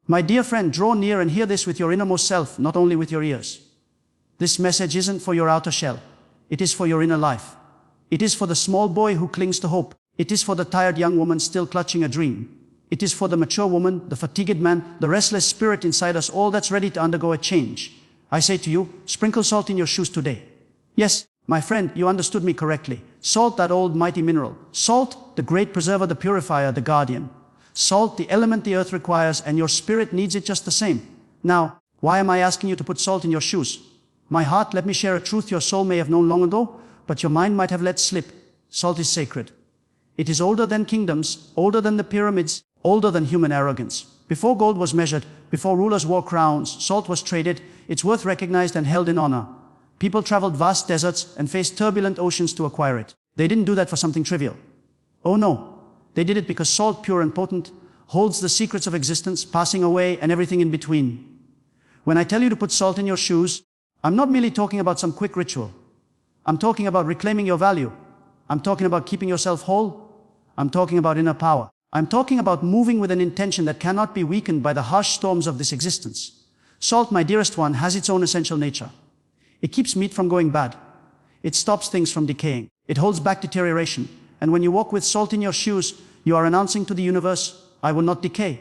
My dear friend, draw near and hear this with your innermost self, not only with your ears. This message isn't for your outer shell. It is for your inner life. It is for the small boy who clings to hope. It is for the tired young woman still clutching a dream. It is for the mature woman, the fatigued man, the restless spirit inside us, all that's ready to undergo a change. I say to you, sprinkle salt in your shoes today. Yes, my friend, you understood me correctly. Salt, that old mighty mineral. Salt, the great preserver, the purifier, the guardian. Salt, the element the earth requires, and your spirit needs it just the same. Now, why am I asking you to put salt in your shoes? My heart, let me share a truth your soul may have known long ago, but your mind might have let slip. Salt is sacred. It is older than kingdoms, older than the pyramids, older than human arrogance. Before gold was measured, before rulers wore crowns, salt was traded, its worth recognized and held in honor. People traveled vast deserts and faced turbulent oceans to acquire it. They didn't do that for something trivial. Oh no, they did it because salt, pure and potent, holds the secrets of existence, passing away and everything in between. When I tell you to put salt in your shoes, I'm not merely talking about some quick ritual. I'm talking about reclaiming your value. I'm talking about keeping yourself whole. I'm talking about inner power. I'm talking about moving with an intention that cannot be weakened by the harsh storms of this existence. Salt, my dearest one, has its own essential nature. It keeps meat from going bad. It stops things from decaying. It holds back deterioration. And when you walk with salt in your shoes, you are announcing to the universe, I will not decay.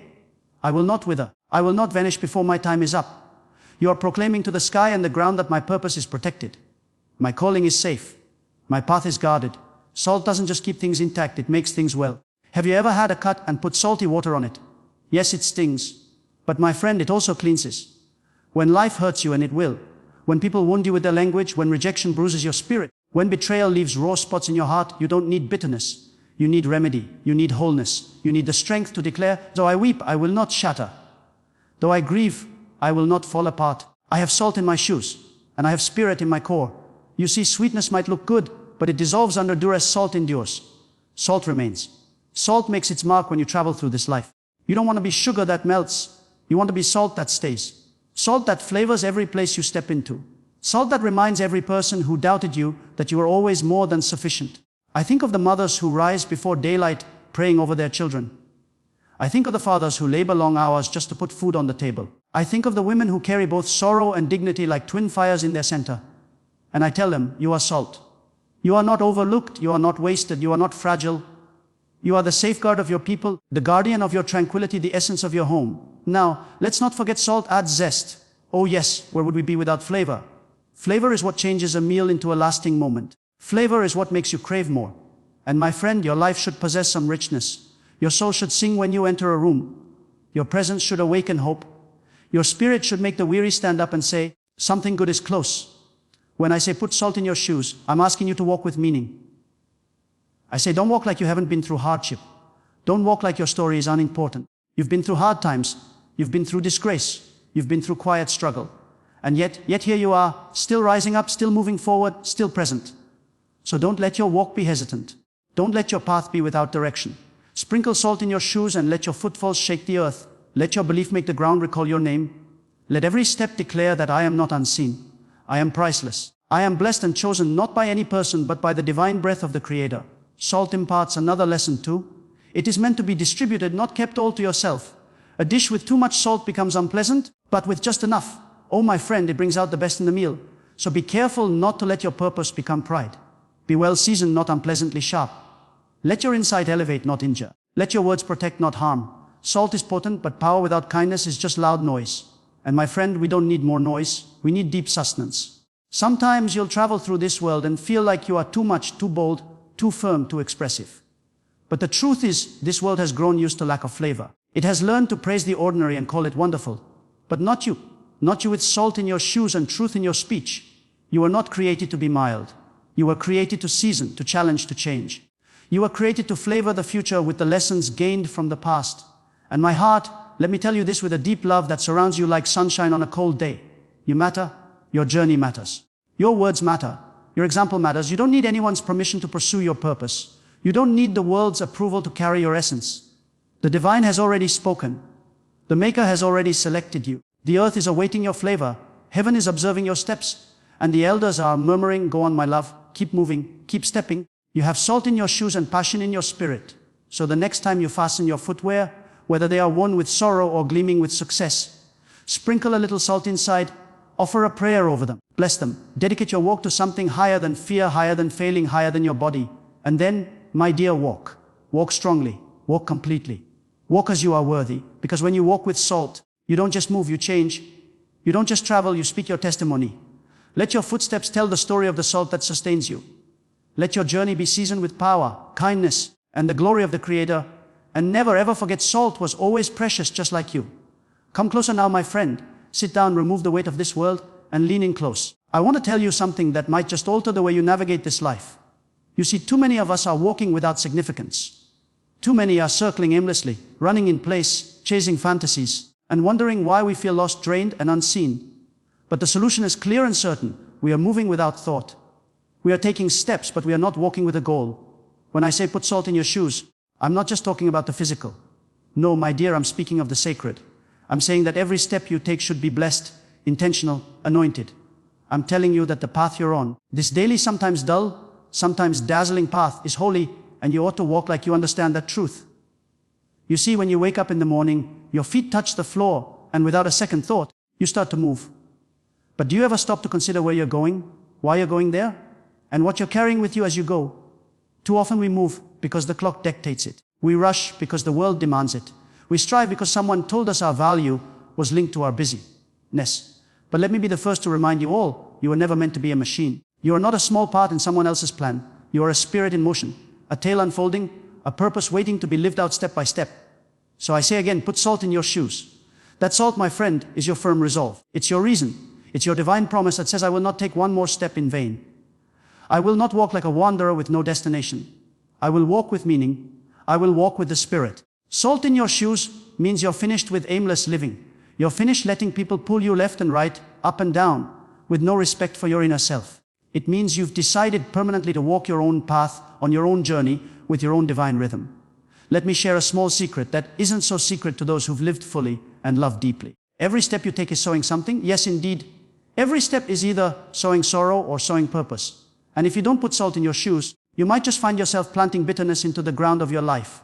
I will not wither. I will not vanish before my time is up. You are proclaiming to the sky and the ground that my purpose is protected. My calling is safe. My path is guarded. Salt doesn't just keep things intact, it makes things well. Have you ever had a cut and put salty water on it? Yes, it stings. But my friend, it also cleanses. When life hurts you, and it will, when people wound you with their language, when rejection bruises your spirit, when betrayal leaves raw spots in your heart, you don't need bitterness. You need remedy. You need wholeness. You need the strength to declare, though I weep, I will not shatter. Though I grieve, I will not fall apart. I have salt in my shoes, and I have spirit in my core. You see, sweetness might look good, but it dissolves under duress. Salt endures. Salt remains. Salt makes its mark when you travel through this life. You don't want to be sugar that melts. You want to be salt that stays. Salt that flavors every place you step into. Salt that reminds every person who doubted you that you are always more than sufficient. I think of the mothers who rise before daylight praying over their children. I think of the fathers who labor long hours just to put food on the table. I think of the women who carry both sorrow and dignity like twin fires in their center. And I tell them, you are salt. You are not overlooked, you are not wasted, you are not fragile. You are the safeguard of your people, the guardian of your tranquility, the essence of your home. Now, let's not forget salt adds zest. Oh yes, where would we be without flavor? Flavor is what changes a meal into a lasting moment. Flavor is what makes you crave more. And my friend, your life should possess some richness. Your soul should sing when you enter a room. Your presence should awaken hope. Your spirit should make the weary stand up and say, something good is close. When I say put salt in your shoes, I'm asking you to walk with meaning. I say don't walk like you haven't been through hardship. Don't walk like your story is unimportant. You've been through hard times. You've been through disgrace. You've been through quiet struggle. And yet here you are, still rising up, still moving forward, still present. So don't let your walk be hesitant. Don't let your path be without direction. Sprinkle salt in your shoes and let your footfalls shake the earth. Let your belief make the ground recall your name. Let every step declare that I am not unseen. I am priceless. I am blessed and chosen not by any person but by the divine breath of the Creator. Salt imparts another lesson too. It is meant to be distributed, not kept all to yourself. A dish with too much salt becomes unpleasant, but with just enough, oh my friend, it brings out the best in the meal. So be careful not to let your purpose become pride. Be well seasoned, not unpleasantly sharp. Let your insight elevate, not injure. Let your words protect, not harm. Salt is potent, but power without kindness is just loud noise. And my friend, we don't need more noise. We need deep sustenance. Sometimes you'll travel through this world and feel like you are too much, too bold, too firm, too expressive. But the truth is, this world has grown used to lack of flavor. It has learned to praise the ordinary and call it wonderful. But not you. Not you with salt in your shoes and truth in your speech. You were not created to be mild. You were created to season, to challenge, to change. You were created to flavor the future with the lessons gained from the past. And my heart, let me tell you this with a deep love that surrounds you like sunshine on a cold day. You matter. Your journey matters. Your words matter. Your example matters. You don't need anyone's permission to pursue your purpose. You don't need the world's approval to carry your essence. The divine has already spoken. The Maker has already selected you. The earth is awaiting your flavor. Heaven is observing your steps. And the elders are murmuring, go on, my love. Keep moving. Keep stepping. You have salt in your shoes and passion in your spirit. So the next time you fasten your footwear, whether they are worn with sorrow or gleaming with success. Sprinkle a little salt inside, offer a prayer over them, bless them, dedicate your walk to something higher than fear, higher than failing, higher than your body. And then, my dear, walk. Walk strongly, walk completely. Walk as you are worthy, because when you walk with salt, you don't just move, you change. You don't just travel, you speak your testimony. Let your footsteps tell the story of the salt that sustains you. Let your journey be seasoned with power, kindness, and the glory of the Creator. And never ever forget, salt was always precious just like you. Come closer now, my friend. Sit down, remove the weight of this world, and lean in close. I want to tell you something that might just alter the way you navigate this life. You see, too many of us are walking without significance. Too many are circling aimlessly, running in place, chasing fantasies, and wondering why we feel lost, drained, and unseen. But the solution is clear and certain. We are moving without thought. We are taking steps, but we are not walking with a goal. When I say put salt in your shoes, I'm not just talking about the physical. No, my dear, I'm speaking of the sacred. I'm saying that every step you take should be blessed, intentional, anointed. I'm telling you that the path you're on, this daily, sometimes dull, sometimes dazzling path, is holy, and you ought to walk like you understand that truth. You see, when you wake up in the morning, your feet touch the floor, and without a second thought, you start to move. But do you ever stop to consider where you're going, why you're going there, and what you're carrying with you as you go? Too often we move because the clock dictates it. We rush because the world demands it. We strive because someone told us our value was linked to our busyness. But let me be the first to remind you all, you were never meant to be a machine. You are not a small part in someone else's plan. You are a spirit in motion, a tale unfolding, a purpose waiting to be lived out step by step. So I say again, put salt in your shoes. That salt, my friend, is your firm resolve. It's your reason. It's your divine promise that says, I will not take one more step in vain. I will not walk like a wanderer with no destination. I will walk with meaning. I will walk with the Spirit. Salt in your shoes means you're finished with aimless living. You're finished letting people pull you left and right, up and down, with no respect for your inner self. It means you've decided permanently to walk your own path, on your own journey, with your own divine rhythm. Let me share a small secret that isn't so secret to those who've lived fully and loved deeply. Every step you take is sowing something. Yes, indeed. Every step is either sowing sorrow or sowing purpose. And if you don't put salt in your shoes, you might just find yourself planting bitterness into the ground of your life.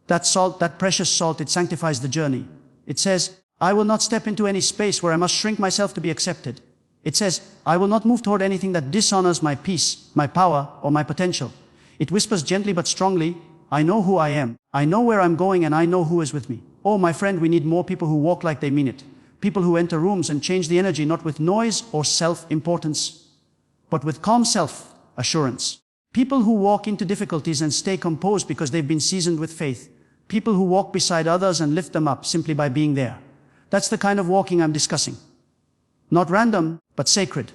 That salt, that precious salt, it sanctifies the journey. It says, I will not step into any space where I must shrink myself to be accepted. It says, I will not move toward anything that dishonors my peace, my power, or my potential. It whispers gently but strongly, I know who I am, I know where I'm going, and I know who is with me. Oh, my friend, we need more people who walk like they mean it. People who enter rooms and change the energy, not with noise or self-importance, but with calm self-assurance. People who walk into difficulties and stay composed because they've been seasoned with faith. People who walk beside others and lift them up simply by being there. That's the kind of walking I'm discussing. Not random, but sacred.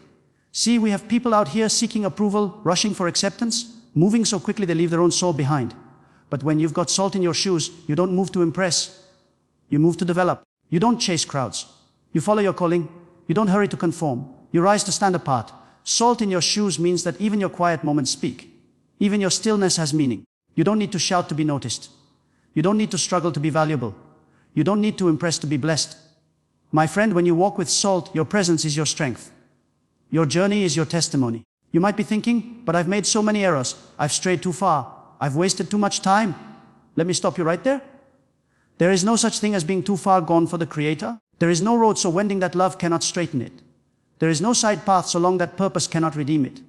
See, we have people out here seeking approval, rushing for acceptance, moving so quickly they leave their own soul behind. But when you've got salt in your shoes, you don't move to impress. You move to develop. You don't chase crowds. You follow your calling. You don't hurry to conform. You rise to stand apart. Salt in your shoes means that even your quiet moments speak. Even your stillness has meaning. You don't need to shout to be noticed. You don't need to struggle to be valuable. You don't need to impress to be blessed. My friend, when you walk with salt, your presence is your strength. Your journey is your testimony. You might be thinking, but I've made so many errors. I've strayed too far. I've wasted too much time. Let me stop you right there. There is no such thing as being too far gone for the Creator. There is no road so winding that love cannot straighten it. There is no side path so long that purpose cannot redeem it.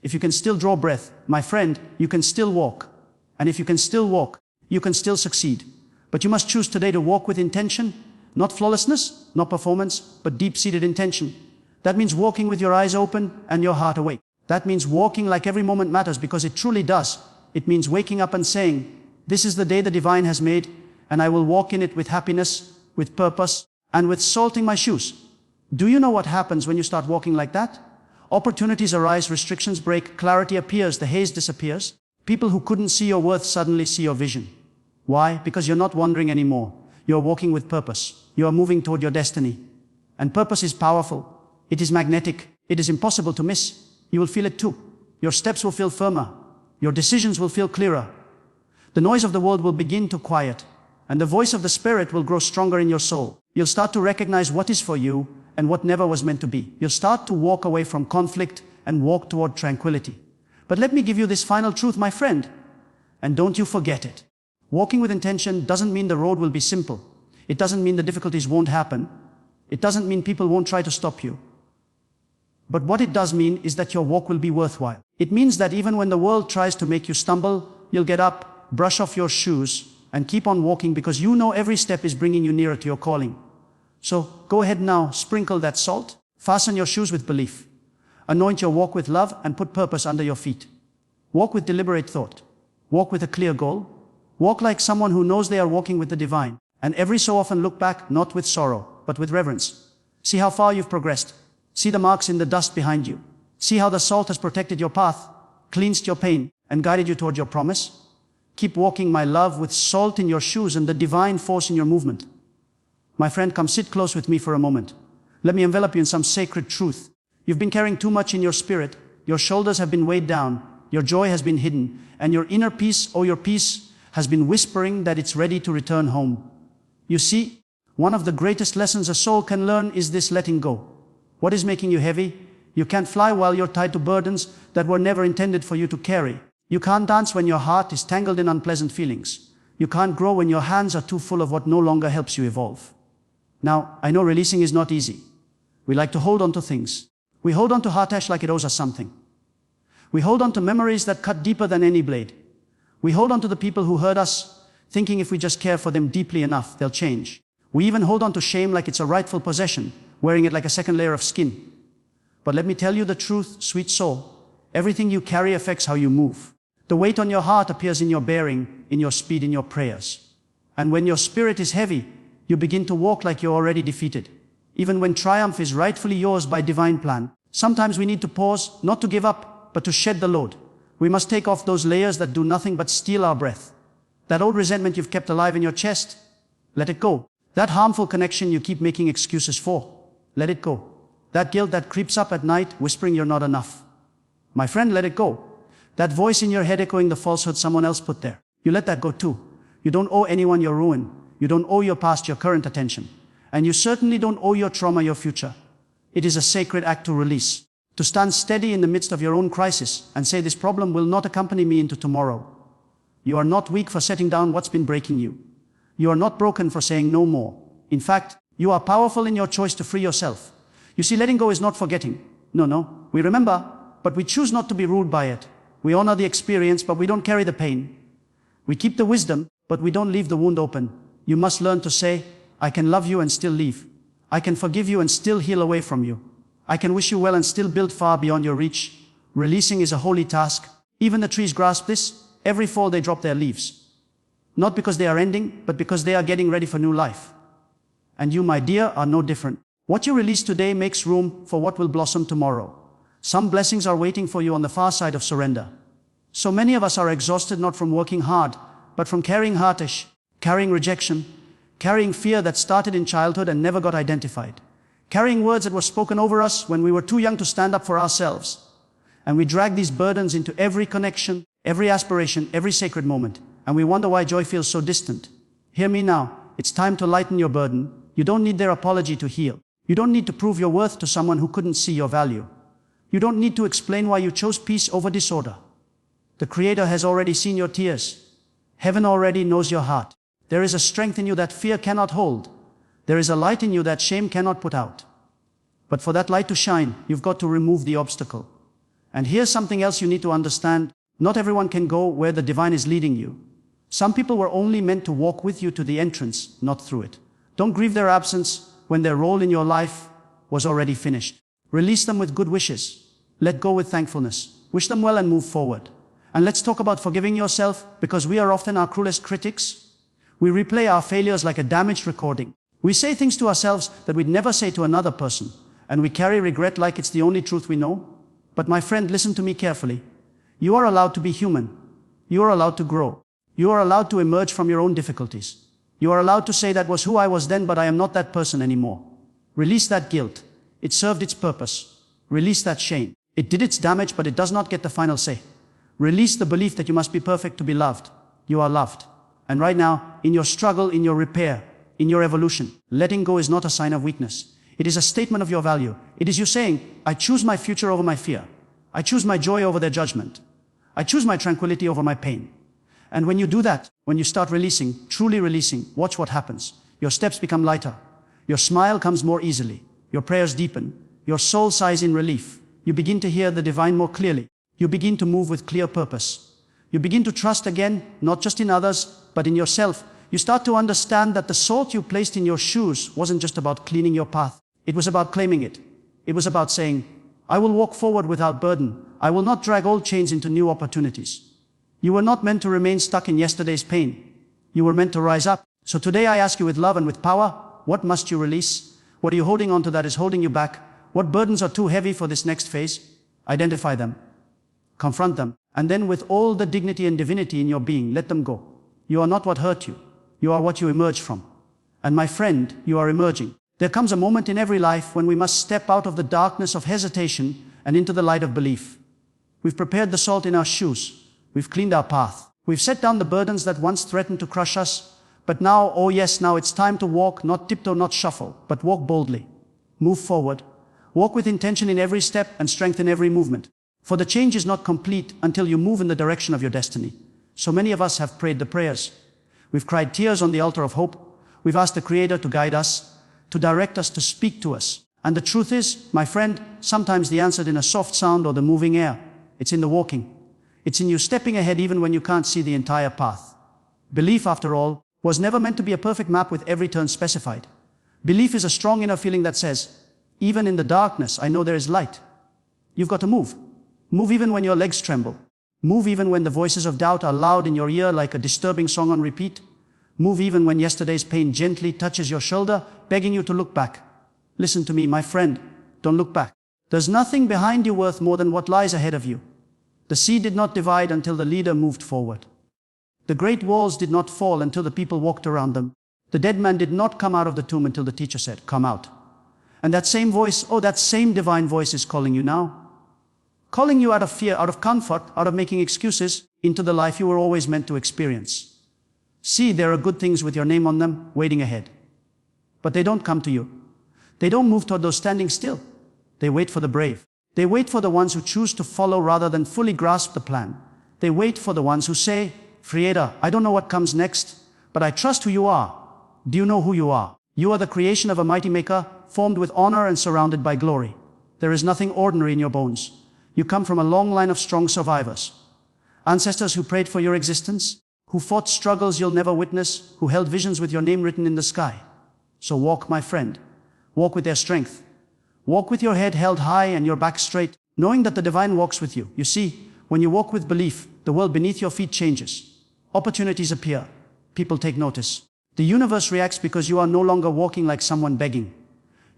If you can still draw breath, my friend, you can still walk. And if you can still walk, you can still succeed. But you must choose today to walk with intention, not flawlessness, not performance, but deep-seated intention. That means walking with your eyes open and your heart awake. That means walking like every moment matters, because it truly does. It means waking up and saying, this is the day the divine has made, and I will walk in it with happiness, with purpose, and with salt in my shoes. Do you know what happens when you start walking like that? Opportunities arise, restrictions break, clarity appears, the haze disappears. People who couldn't see your worth suddenly see your vision. Why? Because you're not wandering anymore. You're walking with purpose. You are moving toward your destiny. And purpose is powerful. It is magnetic. It is impossible to miss. You will feel it too. Your steps will feel firmer. Your decisions will feel clearer. The noise of the world will begin to quiet, and the voice of the Spirit will grow stronger in your soul. You'll start to recognize what is for you and what never was meant to be. You'll start to walk away from conflict and walk toward tranquility. But let me give you this final truth, my friend, and don't you forget it. Walking with intention doesn't mean the road will be simple. It doesn't mean the difficulties won't happen. It doesn't mean people won't try to stop you. But what it does mean is that your walk will be worthwhile. It means that even when the world tries to make you stumble, you'll get up, brush off your shoes, and keep on walking because you know every step is bringing you nearer to your calling. So go ahead now, sprinkle that salt, fasten your shoes with belief, anoint your walk with love, and put purpose under your feet. Walk with deliberate thought. Walk with a clear goal. Walk like someone who knows they are walking with the divine. And every so often look back, not with sorrow, but with reverence. See how far you've progressed. See the marks in the dust behind you. See how the salt has protected your path, cleansed your pain, and guided you toward your promise. Keep walking, my love, with salt in your shoes and the divine force in your movement. My friend, come sit close with me for a moment. Let me envelop you in some sacred truth. You've been carrying too much in your spirit. Your shoulders have been weighed down. Your joy has been hidden. And your inner peace, or your peace, has been whispering that it's ready to return home. You see, one of the greatest lessons a soul can learn is this letting go. What is making you heavy? You can't fly while you're tied to burdens that were never intended for you to carry. You can't dance when your heart is tangled in unpleasant feelings. You can't grow when your hands are too full of what no longer helps you evolve. Now, I know releasing is not easy. We like to hold on to things. We hold on to heartache like it owes us something. We hold on to memories that cut deeper than any blade. We hold on to the people who hurt us, thinking if we just care for them deeply enough, they'll change. We even hold on to shame like it's a rightful possession, wearing it like a second layer of skin. But let me tell you the truth, sweet soul. Everything you carry affects how you move. The weight on your heart appears in your bearing, in your speed, in your prayers. And when your spirit is heavy, you begin to walk like you're already defeated. Even when triumph is rightfully yours by divine plan, sometimes we need to pause, not to give up, but to shed the load. We must take off those layers that do nothing but steal our breath. That old resentment you've kept alive in your chest, let it go. That harmful connection you keep making excuses for, let it go. That guilt that creeps up at night, whispering you're not enough. My friend, let it go. That voice in your head echoing the falsehood someone else put there. You let that go too. You don't owe anyone your ruin. You don't owe your past your current attention. And you certainly don't owe your trauma your future. It is a sacred act to release. To stand steady in the midst of your own crisis and say this problem will not accompany me into tomorrow. You are not weak for setting down what's been breaking you. You are not broken for saying no more. In fact, you are powerful in your choice to free yourself. You see, letting go is not forgetting. No. We remember, but we choose not to be ruled by it. We honor the experience, but we don't carry the pain. We keep the wisdom, but we don't leave the wound open. You must learn to say, I can love you and still leave. I can forgive you and still heal away from you. I can wish you well and still build far beyond your reach. Releasing is a holy task. Even the trees grasp this. Every fall they drop their leaves. Not because they are ending, but because they are getting ready for new life. And you, my dear, are no different. What you release today makes room for what will blossom tomorrow. Some blessings are waiting for you on the far side of surrender. So many of us are exhausted not from working hard, but from carrying heartache, carrying rejection, carrying fear that started in childhood and never got identified, carrying words that were spoken over us when we were too young to stand up for ourselves. And we drag these burdens into every connection, every aspiration, every sacred moment. And we wonder why joy feels so distant. Hear me now. It's time to lighten your burden. You don't need their apology to heal. You don't need to prove your worth to someone who couldn't see your value. You don't need to explain why you chose peace over disorder. The Creator has already seen your tears. Heaven already knows your heart. There is a strength in you that fear cannot hold. There is a light in you that shame cannot put out. But for that light to shine, you've got to remove the obstacle. And here's something else you need to understand. Not everyone can go where the divine is leading you. Some people were only meant to walk with you to the entrance, not through it. Don't grieve their absence when their role in your life was already finished. Release them with good wishes. Let go with thankfulness. Wish them well and move forward. And let's talk about forgiving yourself, because we are often our cruelest critics. We replay our failures like a damaged recording. We say things to ourselves that we'd never say to another person, and we carry regret like it's the only truth we know. But my friend, listen to me carefully. You are allowed to be human. You are allowed to grow. You are allowed to emerge from your own difficulties. You are allowed to say that was who I was then, but I am not that person anymore. Release that guilt. It served its purpose. Release that shame. It did its damage, but it does not get the final say. Release the belief that you must be perfect to be loved. You are loved. And right now, in your struggle, in your repair, in your evolution, letting go is not a sign of weakness. It is a statement of your value. It is you saying, I choose my future over my fear. I choose my joy over their judgment. I choose my tranquility over my pain. And when you do that, When you start releasing, truly releasing, watch what happens. Your steps become lighter. Your smile comes more easily. Your prayers deepen. Your soul sighs in relief. You begin to hear the divine more clearly. You begin to move with clear purpose. You begin to trust again, not just in others, but in yourself. You start to understand that the salt you placed in your shoes wasn't just about cleaning your path. It was about claiming it. It was about saying, I will walk forward without burden. I will not drag old chains into new opportunities. You were not meant to remain stuck in yesterday's pain. You were meant to rise up. So today I ask you with love and with power, what must you release? What are you holding on to that is holding you back? What burdens are too heavy for this next phase? Identify them. Confront them. And then with all the dignity and divinity in your being, let them go. You are not what hurt you. You are what you emerge from. And my friend, you are emerging. There comes a moment in every life when we must step out of the darkness of hesitation and into the light of belief. We've prepared the salt in our shoes. We've cleaned our path. We've set down the burdens that once threatened to crush us. But now, oh yes, now it's time to walk, not tiptoe, not shuffle, but walk boldly. Move forward. Walk with intention in every step and strength in every movement. For the change is not complete until you move in the direction of your destiny. So many of us have prayed the prayers. We've cried tears on the altar of hope. We've asked the Creator to guide us, to direct us, to speak to us. And the truth is, my friend, sometimes the answer is in a soft sound or the moving air. It's in the walking. It's in you stepping ahead even when you can't see the entire path. Belief, after all, was never meant to be a perfect map with every turn specified. Belief is a strong inner feeling that says, even in the darkness, I know there is light. You've got to move. Move even when your legs tremble. Move even when the voices of doubt are loud in your ear like a disturbing song on repeat. Move even when yesterday's pain gently touches your shoulder, begging you to look back. Listen to me, my friend. Don't look back. There's nothing behind you worth more than what lies ahead of you. The sea did not divide until the leader moved forward. The great walls did not fall until the people walked around them. The dead man did not come out of the tomb until the teacher said, come out. And that same voice, oh, that same divine voice is calling you now. Calling you out of fear, out of comfort, out of making excuses, into the life you were always meant to experience. See, there are good things with your name on them, waiting ahead. But they don't come to you. They don't move toward those standing still. They wait for the brave. They wait for the ones who choose to follow rather than fully grasp the plan. They wait for the ones who say, Creator, I don't know what comes next, but I trust who you are. Do you know who you are? You are the creation of a mighty maker, formed with honor and surrounded by glory. There is nothing ordinary in your bones. You come from a long line of strong survivors. Ancestors who prayed for your existence, who fought struggles you'll never witness, who held visions with your name written in the sky. So walk, my friend. Walk with their strength. Walk with your head held high and your back straight, knowing that the divine walks with you. You see, when you walk with belief, the world beneath your feet changes. Opportunities appear. People take notice. The universe reacts because you are no longer walking like someone begging.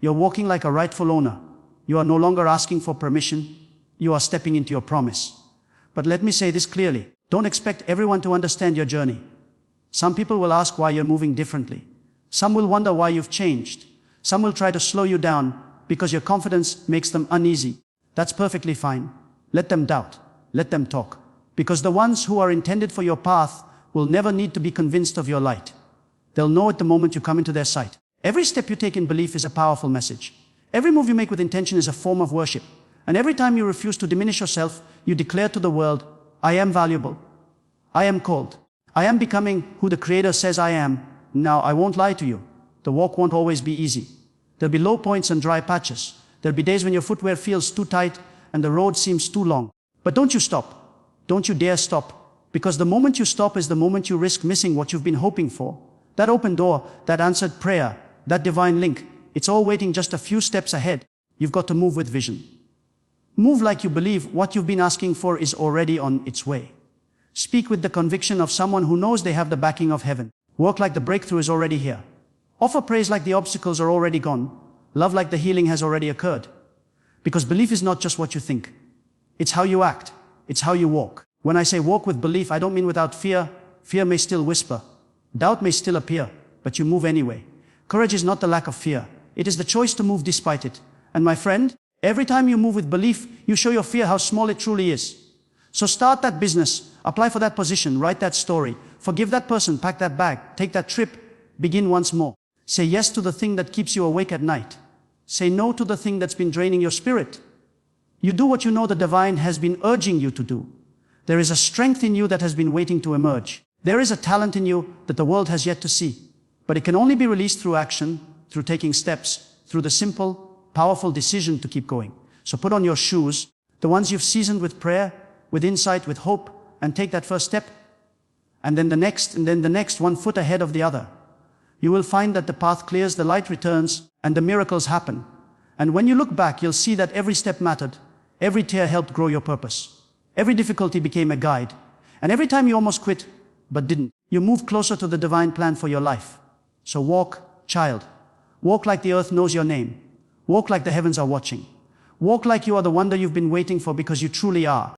You're walking like a rightful owner. You are no longer asking for permission. You are stepping into your promise. But let me say this clearly. Don't expect everyone to understand your journey. Some people will ask why you're moving differently. Some will wonder why you've changed. Some will try to slow you down because your confidence makes them uneasy. That's perfectly fine. Let them doubt. Let them talk. Because the ones who are intended for your path will never need to be convinced of your light. They'll know it the moment you come into their sight. Every step you take in belief is a powerful message. Every move you make with intention is a form of worship. And every time you refuse to diminish yourself, you declare to the world, I am valuable. I am called. I am becoming who the Creator says I am. Now, I won't lie to you. The walk won't always be easy. There'll be low points and dry patches. There'll be days when your footwear feels too tight and the road seems too long. But don't you stop. Don't you dare stop. Because the moment you stop is the moment you risk missing what you've been hoping for. That open door, that answered prayer, that divine link, it's all waiting just a few steps ahead. You've got to move with vision. Move like you believe what you've been asking for is already on its way. Speak with the conviction of someone who knows they have the backing of heaven. Work like the breakthrough is already here. Offer praise like the obstacles are already gone. Love like the healing has already occurred. Because belief is not just what you think. It's how you act. It's how you walk. When I say walk with belief, I don't mean without fear. Fear may still whisper. Doubt may still appear, but you move anyway. Courage is not the lack of fear. It is the choice to move despite it. And my friend, every time you move with belief, you show your fear how small it truly is. So start that business, apply for that position, write that story, forgive that person, pack that bag, take that trip, begin once more. Say yes to the thing that keeps you awake at night. Say no to the thing that's been draining your spirit. You do what you know the divine has been urging you to do. There is a strength in you that has been waiting to emerge. There is a talent in you that the world has yet to see, but it can only be released through action, through taking steps, through the simple, powerful decision to keep going. So put on your shoes, the ones you've seasoned with prayer, with insight, with hope, and take that first step. And then the next, 1 foot ahead of the other. You will find that the path clears, the light returns, and the miracles happen. And when you look back, you'll see that every step mattered. Every tear helped grow your purpose. Every difficulty became a guide. And every time you almost quit, but didn't, you moved closer to the divine plan for your life. So walk, child. Walk like the earth knows your name. Walk like the heavens are watching. Walk like you are the wonder you've been waiting for, because you truly are.